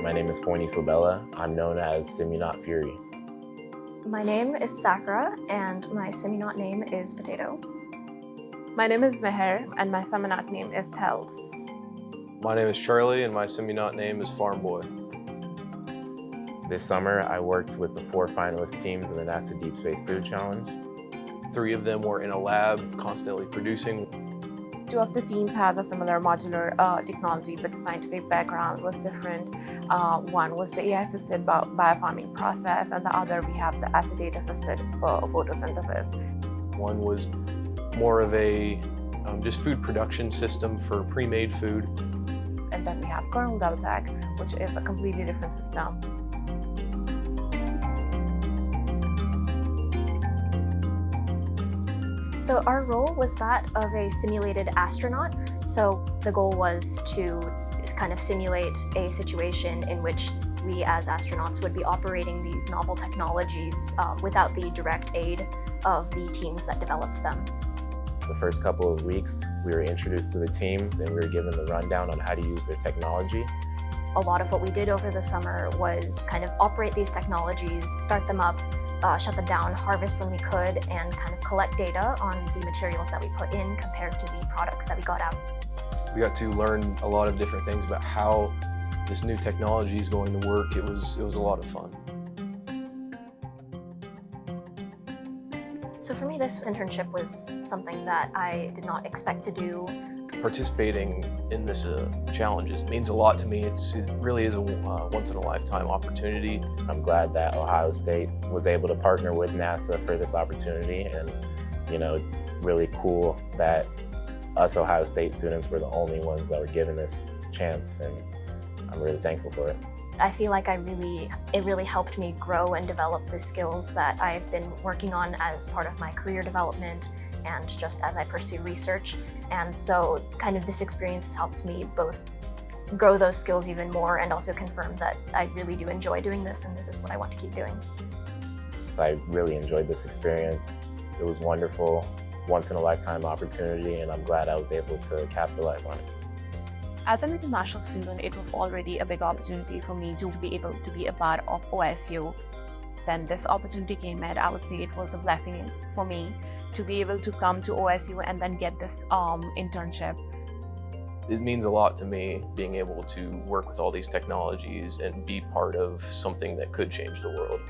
My name is Foyni Fubella. I'm known as Simunaut Fury. My name is Sakura, and my Simunaut name is Potato. My name is Meher, and my Simunaut name is Tels. My name is Charlie, and my Simunaut name is Farm Boy. This summer, I worked with the 4 finalist teams in the NASA Deep Space Food Challenge. 3 of them were in a lab, constantly producing. 2 of the teams have a similar modular technology, but the scientific background was different. One was the AI-assisted biofarming process, and the other we have the acetate-assisted photosynthesis. One was more of a just food production system for pre-made food. And then we have kernel double tech, which is a completely different system. So our role was that of a simulated astronaut. So the goal was to kind of simulate a situation in which we as astronauts would be operating these novel technologies without the direct aid of the teams that developed them. The first couple of weeks, we were introduced to the teams and we were given the rundown on how to use their technology. A lot of what we did over the summer was kind of operate these technologies, start them up, shut them down, harvest when we could, and kind of collect data on the materials that we put in compared to the products that we got out. We got to learn a lot of different things about how this new technology is going to work. It was a lot of fun. So for me, this internship was something that I did not expect to do. Participating in this challenges means a lot to me. It really is a once-in-a-lifetime opportunity. I'm glad that Ohio State was able to partner with NASA for this opportunity, and it's really cool that us Ohio State students were the only ones that were given this chance, and I'm really thankful for it. I feel like it really helped me grow and develop the skills that I've been working on as part of my career development and just as I pursue research. And so kind of this experience has helped me both grow those skills even more and also confirm that I really do enjoy doing this and this is what I want to keep doing. I really enjoyed this experience. It was wonderful, once-in-a-lifetime opportunity, and I'm glad I was able to capitalize on it. As an international student, it was already a big opportunity for me to be able to be a part of OSU. Then this opportunity came, and I would say it was a blessing for me to be able to come to OSU and then get this internship. It means a lot to me being able to work with all these technologies and be part of something that could change the world.